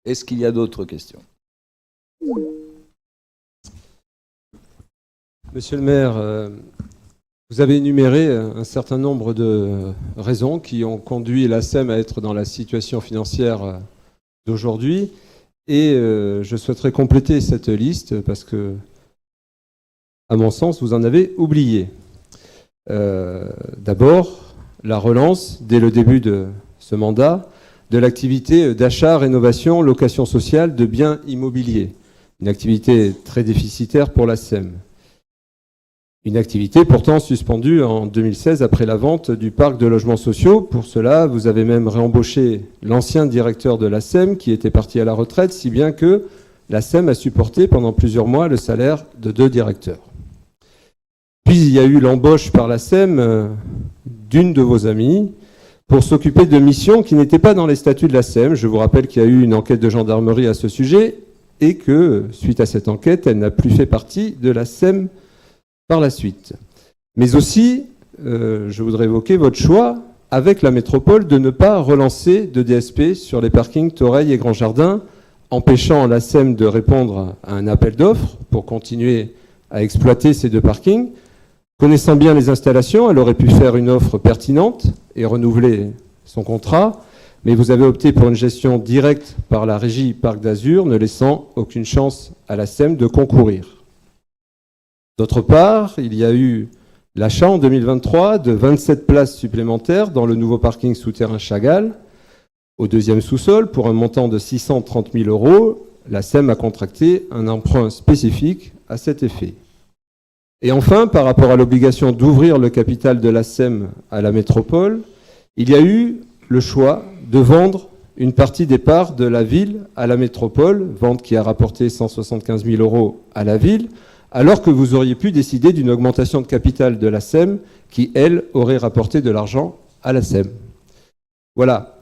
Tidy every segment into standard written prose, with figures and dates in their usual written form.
Est-ce qu'il y a d'autres questions? Monsieur le maire, vous avez énuméré un certain nombre de raisons qui ont conduit la SEM à être dans la situation financière d'aujourd'hui. Et je souhaiterais compléter cette liste parce que, à mon sens, vous en avez oublié. D'abord, la relance, dès le début de ce mandat, de l'activité d'achat, rénovation, location sociale de biens immobiliers. Une activité très déficitaire pour la SEM. Une activité pourtant suspendue en 2016 après la vente du parc de logements sociaux. Pour cela, vous avez même réembauché l'ancien directeur de la SEM qui était parti à la retraite, si bien que la SEM a supporté pendant plusieurs mois le salaire de 2 directeurs. Puis il y a eu l'embauche par la SEM d'une de vos amies pour s'occuper de missions qui n'étaient pas dans les statuts de la SEM. Je vous rappelle qu'il y a eu une enquête de gendarmerie à ce sujet et que, suite à cette enquête, elle n'a plus fait partie de la SEM par la suite. Mais aussi, je voudrais évoquer votre choix avec la métropole de ne pas relancer de DSP sur les parkings Toreil et Grand Jardin, empêchant la SEM de répondre à un appel d'offres pour continuer à exploiter ces 2 parkings. Connaissant bien les installations, elle aurait pu faire une offre pertinente et renouveler son contrat, mais vous avez opté pour une gestion directe par la régie Parc d'Azur, ne laissant aucune chance à la SEM de concourir. D'autre part, il y a eu l'achat en 2023 de 27 places supplémentaires dans le nouveau parking souterrain Chagall, au 2e sous-sol, pour un montant de 630 000 €. La SEM a contracté un emprunt spécifique à cet effet. Et enfin, par rapport à l'obligation d'ouvrir le capital de la SEM à la métropole, il y a eu le choix de vendre une partie des parts de la ville à la métropole, vente qui a rapporté 175 000 € à la ville, alors que vous auriez pu décider d'une augmentation de capital de la SEM qui, elle, aurait rapporté de l'argent à la SEM. Voilà,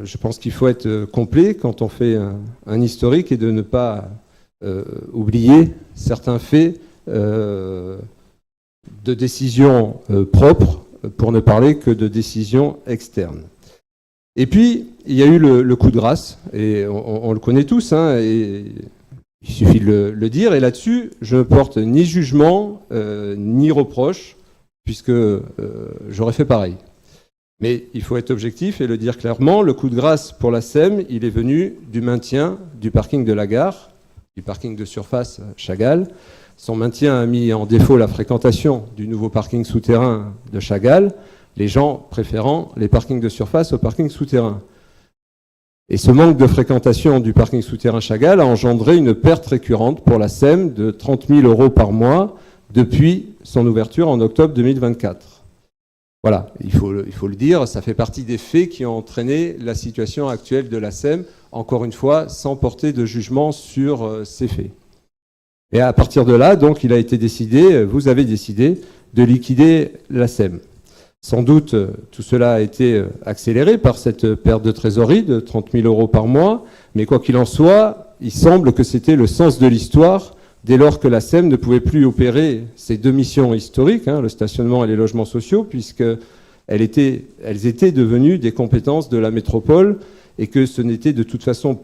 je pense qu'il faut être complet quand on fait un historique et de ne pas oublier certains faits de décisions propres, pour ne parler que de décisions externes. Et puis, il y a eu le coup de grâce, et on le connaît tous, hein, et il suffit de le dire, et là-dessus, je ne porte ni jugement, ni reproche, puisque j'aurais fait pareil. Mais il faut être objectif et le dire clairement, le coup de grâce pour la SEM, il est venu du maintien du parking de la gare, du parking de surface Chagall. Son maintien a mis en défaut la fréquentation du nouveau parking souterrain de Chagall, les gens préférant les parkings de surface aux parkings souterrains. Et ce manque de fréquentation du parking souterrain Chagall a engendré une perte récurrente pour la SEM de 30 000 € par mois depuis son ouverture en octobre 2024. Voilà, il faut le dire, ça fait partie des faits qui ont entraîné la situation actuelle de la SEM, encore une fois, sans porter de jugement sur ces faits. Et à partir de là, donc, il a été décidé, vous avez décidé de liquider la SEM. Sans doute, tout cela a été accéléré par cette perte de trésorerie de 30 000 € par mois, mais quoi qu'il en soit, il semble que c'était le sens de l'histoire, dès lors que la SEM ne pouvait plus opérer ses 2 missions historiques, hein, le stationnement et les logements sociaux, puisqu'elles étaient devenues des compétences de la métropole, et que ce n'était de toute façon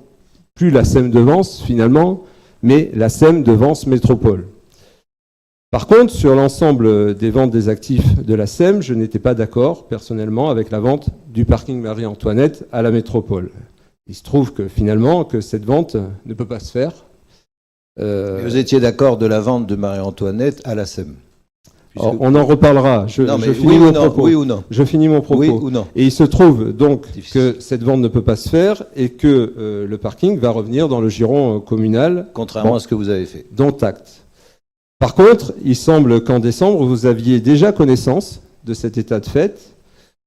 plus la SEM de Vence, finalement, mais la SEM de Vence Métropole. Par contre, sur l'ensemble des ventes des actifs de la SEM, je n'étais pas d'accord, personnellement, avec la vente du parking Marie-Antoinette à la métropole. Il se trouve que, finalement, que cette vente ne peut pas se faire. Vous étiez d'accord de la vente de Marie-Antoinette à la SEM? On en reparlera. Je finis mon propos. Oui ou non? Je finis mon propos. Oui ou non? Et il se trouve donc que cette vente ne peut pas se faire et que le parking va revenir dans le giron communal. Contrairement à ce que vous avez fait. Dont acte. Par contre, il semble qu'en décembre, vous aviez déjà connaissance de cet état de fait,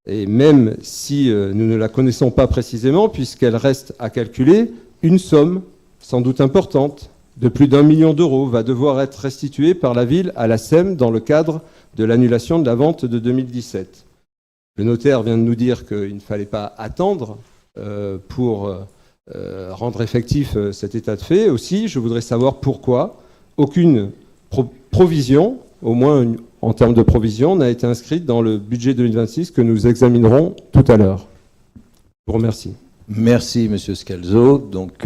et même si nous ne la connaissons pas précisément, puisqu'elle reste à calculer, une somme, sans doute importante, de plus d'1 million d'euros va devoir être restituée par la ville à la SEM dans le cadre de l'annulation de la vente de 2017. Le notaire vient de nous dire qu'il ne fallait pas attendre pour rendre effectif cet état de fait. Aussi, je voudrais savoir pourquoi aucune provision, au moins en termes de provision, n'a été inscrite dans le budget 2026 que nous examinerons tout à l'heure. Je vous remercie. Merci, Monsieur Scalzo. Donc,